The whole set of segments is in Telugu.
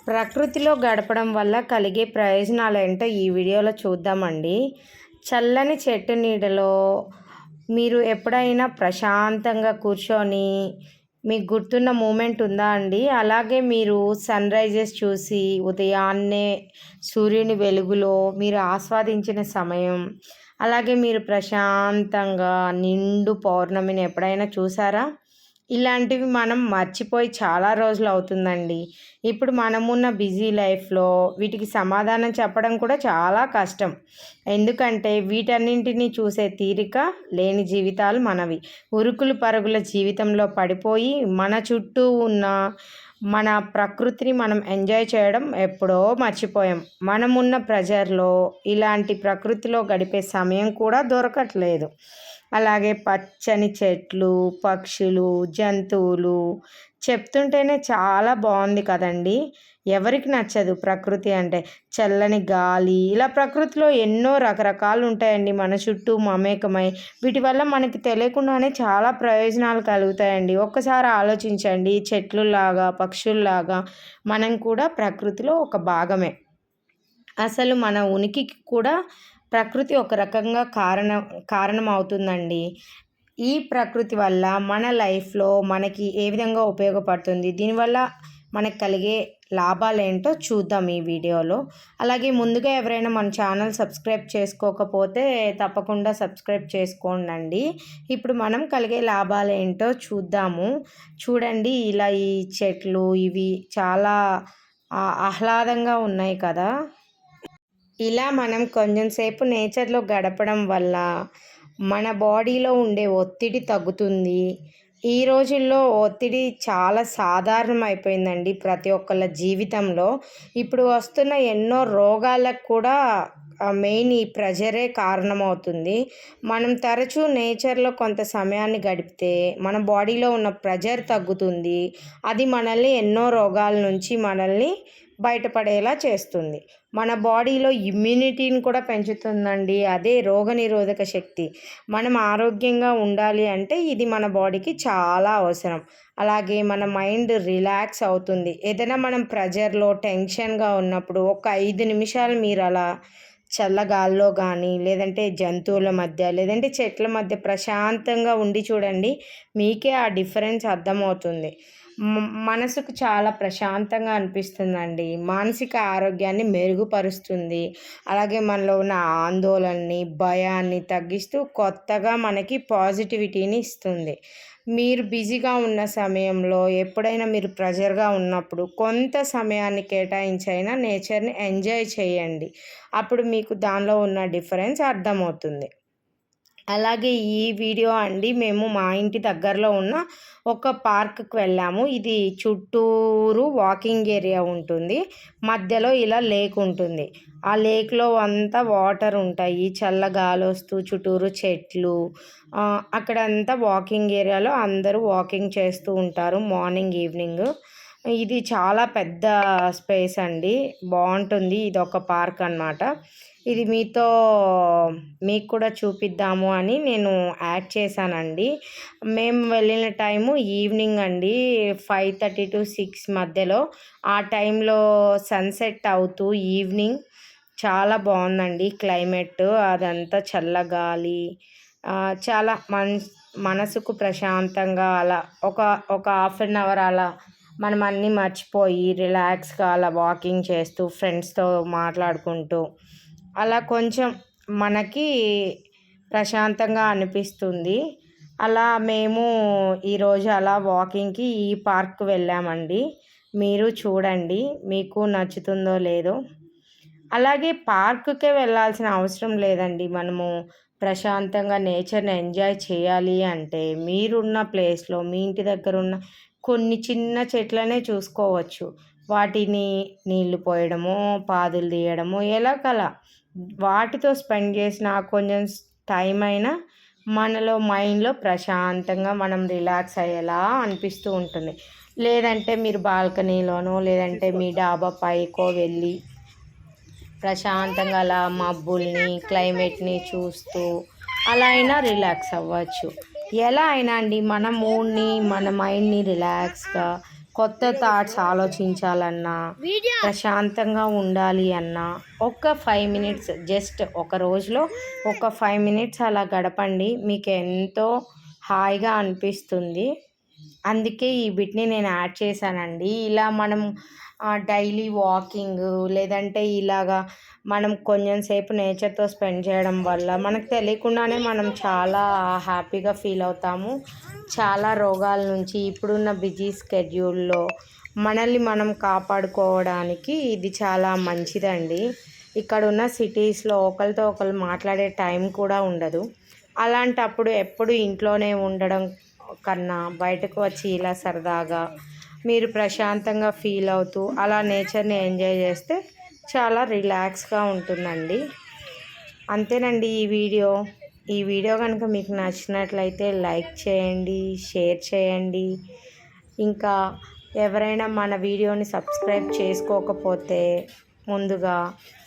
ప్రకృతిలో గడపడం వల్ల కలిగే ప్రయోజనాలు ఏంటో ఈ వీడియోలో చూద్దామండి. చల్లని చెట్టు నీడలో మీరు ఎప్పుడైనా ప్రశాంతంగా కూర్చొని మీకు గుర్తున్న మూమెంట్ ఉందా అండి? అలాగే మీరు సన్‌రైజెస్ చూసి ఉదయాన్నే సూర్యుని వెలుగులో మీరు ఆస్వాదించిన సమయం, అలాగే మీరు ప్రశాంతంగా నిండు పౌర్ణమిని ఎప్పుడైనా చూసారా? ఇలాంటివి మనం మర్చిపోయి చాలా రోజులు అవుతుందండి. ఇప్పుడు మనమున్న బిజీ లైఫ్‌లో వీటికి సమాధానం చెప్పడం కూడా చాలా కష్టం. ఎందుకంటే వీటన్నింటిని చూసే తీరిక లేని జీవితాలు మనవి. ఉరుకులు పరుగుల జీవితంలో పడిపోయి మన చుట్టూ ఉన్న మన ప్రకృతిని మనం ఎంజాయ్ చేయడం ఎప్పుడో మర్చిపోయాం. మనమున్న ప్రెజర్‌లో ఇలాంటి ప్రకృతిలో గడిపే సమయం కూడా దొరకట్లేదు. అలాగే పచ్చని చెట్లు, పక్షులు, జంతువులు చెప్తుంటేనే చాలా బాగుంది కదండీ! ఎవరికి నచ్చదు ప్రకృతి అంటే? చల్లని గాలి, ఇలా ప్రకృతిలో ఎన్నో రకరకాలు ఉంటాయండి మన చుట్టూ మమేకమై. వీటి వల్ల మనకి తెలియకుండానే చాలా ప్రయోజనాలు కలుగుతాయండి. ఒక్కసారి ఆలోచించండి, చెట్లులాగా, పక్షుల్లాగా మనం కూడా ప్రకృతిలో ఒక భాగమే. అసలు మన ఉనికికి కూడా ప్రకృతి ఒక రకంగా కారణమవుతుందండి. ఈ ప్రకృతి వల్ల మన లైఫ్‌లో మనకి ఏ విధంగా ఉపయోగపడుతుంది? దీనివల్ల మనకు కలిగే లాభాలేంటో చూద్దాం ఈ వీడియోలో. అలాగే ముందుగా ఎవరైనా మన ఛానల్ సబ్స్క్రైబ్ చేసుకోకపోతే తప్పకుండా సబ్స్క్రైబ్ చేసుకోండండి. ఇప్పుడు మనం కలిగే లాభాలేంటో చూద్దాము. చూడండి, ఇలా ఈ చెట్లు ఇవి చాలా ఆహ్లాదంగా ఉన్నాయి కదా! ఇలా మనం కొంచెం సేపు నేచర్‌లో గడపడం వల్ల మన బాడీలో ఉండే ఒత్తిడి తగ్గుతుంది. ఈ రోజుల్లో ఒత్తిడి చాలా సాధారణం అయిపోయిందండి ప్రతి ఒక్కళ్ళ జీవితంలో. ఇప్పుడు వస్తున్న ఎన్నో రోగాలకు కూడా మెయిన్ ఈ ప్రెషరే కారణమవుతుంది. మనం తరచూ నేచర్‌లో కొంత సమయాన్ని గడిపితే మన బాడీలో ఉన్న ప్రెషర్ తగ్గుతుంది. అది మనల్ని ఎన్నో రోగాల నుంచి మనల్ని బయటపడేలా చేస్తుంది. మన బాడీలో ఇమ్యూనిటీని కూడా పెంచుతుందండి. అదే రోగనిరోధక శక్తి. మనం ఆరోగ్యంగా ఉండాలి అంటే ఇది మన బాడీకి చాలా అవసరం. అలాగే మన మైండ్ రిలాక్స్ అవుతుంది. ఏదైనా మనం ప్రెజర్‌లో, టెన్షన్‌గా ఉన్నప్పుడు ఒక 5 నిమిషాలు మీరు అలా చల్లగాల్లో కానీ, లేదంటే జంతువుల మధ్య, లేదంటే చెట్ల మధ్య ప్రశాంతంగా ఉండి చూడండి. మీకే ఆ డిఫరెన్స్ అర్థమవుతుంది. మనసుకు చాలా ప్రశాంతంగా అనిపిస్తుందండి. మానసిక ఆరోగ్యాన్ని మెరుగుపరుస్తుంది. అలాగే మనలో ఉన్న ఆందోళనని, భయాన్ని తగ్గిస్తూ కొత్తగా మనకి పాజిటివిటీని ఇస్తుంది. మీరు బిజీగా ఉన్న సమయంలో ఎప్పుడైనా మీరు ప్రెషర్‌గా ఉన్నప్పుడు కొంత సమయాన్ని కేటాయించైనా నేచర్‌ని ఎంజాయ్ చేయండి. అప్పుడు మీకు దానిలో ఉన్న డిఫరెన్స్ అర్థమవుతుంది. అలాగే ఈ వీడియో అండి మేము మా ఇంటి దగ్గరలో ఉన్న ఒక పార్క్‌కి వెళ్ళాము. ఇది చుట్టూరు వాకింగ్ ఏరియా ఉంటుంది. మధ్యలో ఇలా లేక్ ఉంటుంది. ఆ లేక్‌లో అంతా వాటర్ ఉంటాయి. చల్ల గాలొస్తూ చుట్టూరు చెట్లు. అక్కడంతా వాకింగ్ ఏరియాలో అందరూ వాకింగ్ చేస్తూ ఉంటారు మార్నింగ్, ఈవినింగ్. ఇది చాలా పెద్ద స్పేస్ అండి. బావుంటుంది. ఇదొక పార్క్ అన్నమాట. ఇది మీకు కూడా చూపిద్దాము అని నేను యాడ్ చేశానండి. మేము వెళ్ళిన టైము ఈవినింగ్ అండి. 5:30-6 మధ్యలో. ఆ టైంలో సన్సెట్ అవుతూ ఈవినింగ్ చాలా బాగుందండి క్లైమేట్. అదంతా చల్లగాలి, చాలా మనసుకు ప్రశాంతంగా అలా ఒక హాఫ్ అన్ అవర్ అలా మనం అన్నీ మర్చిపోయి రిలాక్స్గా అలా వాకింగ్ చేస్తూ ఫ్రెండ్స్తో మాట్లాడుకుంటూ అలా కొంచెం మనకి ప్రశాంతంగా అనిపిస్తుంది. అలా మేము ఈరోజు అలా వాకింగ్‌కి ఈ పార్క్‌కి వెళ్ళామండి. మీరు చూడండి, మీకు నచ్చుతుందో లేదో. అలాగే పార్క్‌కే వెళ్ళాల్సిన అవసరం లేదండి. మనము ప్రశాంతంగా నేచర్‌ని ఎంజాయ్ చేయాలి అంటే మీరున్న ప్లేస్‌లో మీ ఇంటి దగ్గర ఉన్న కొన్ని చిన్న చెట్లనే చూసుకోవచ్చు. వాటిని నీళ్లు పోయడమో, పాదులు తీయడమో ఎలాగలా వాటితో స్పెండ్ చేసిన కొంచెం టైం అయినా మనలో మైండ్‌లో ప్రశాంతంగా మనం రిలాక్స్ అయ్యేలా అనిపిస్తూ ఉంటుంది. లేదంటే మీరు బాల్కనీలోనో లేదంటే మీ డాబా పైకో వెళ్ళి ప్రశాంతంగా అలా మబ్బుల్ని, క్లైమేట్‌ని చూస్తూ అలా అయినా రిలాక్స్ అవ్వచ్చు. ఎలా అయినా అండి మన మూడ్‌ని, మన మైండ్‌ని రిలాక్స్‌గా కొత్త థాట్స్ ఆలోచించాలన్నా, ప్రశాంతంగా ఉండాలి అన్నా ఒక 5 మినిట్స్, జస్ట్ ఒక రోజులో ఒక 5 మినిట్స్ అలా గడపండి. మీకు ఎంతో హాయిగా అనిపిస్తుంది. అందుకే ఈ బిట్ని నేను యాడ్ చేశానండి. ఇలా మనం డైలీ వాకింగ్ లేదంటే ఇలాగా మనం కొంచెం సేపు నేచర్తో స్పెండ్ చేయడం వల్ల మనకు తెలియకుండానే మనం చాలా హ్యాపీగా ఫీల్ అవుతాము. చాలా రోగాల నుంచి ఇప్పుడున్న బిజీ స్కెడ్యూల్లో మనల్ని మనం కాపాడుకోవడానికి ఇది చాలా మంచిదండి. ఇక్కడ ఉన్న సిటీస్లో ఒకరితో ఒకరు మాట్లాడే టైం కూడా ఉండదు. అలాంటప్పుడు ఎప్పుడు ఇంట్లోనే ఉండడం కన్నా బయటకు వచ్చి ఇలా సరదాగా మీరు ప్రశాంతంగా ఫీల్ అవుతూ అలా నేచర్ని ఎంజాయ్ చేస్తే చాలా రిలాక్స్గా ఉంటుందండి. అంతేనండి ఈ వీడియో కనుక మీకు నచ్చినట్లయితే లైక్ చేయండి, షేర్ చేయండి. ఇంకా ఎవరైనా మన వీడియోని సబ్స్క్రైబ్ చేసుకోకపోతే ముందుగా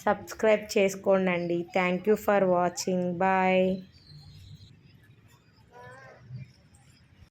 సబ్స్క్రైబ్ చేసుకోండి. Thank you for watching. Bye.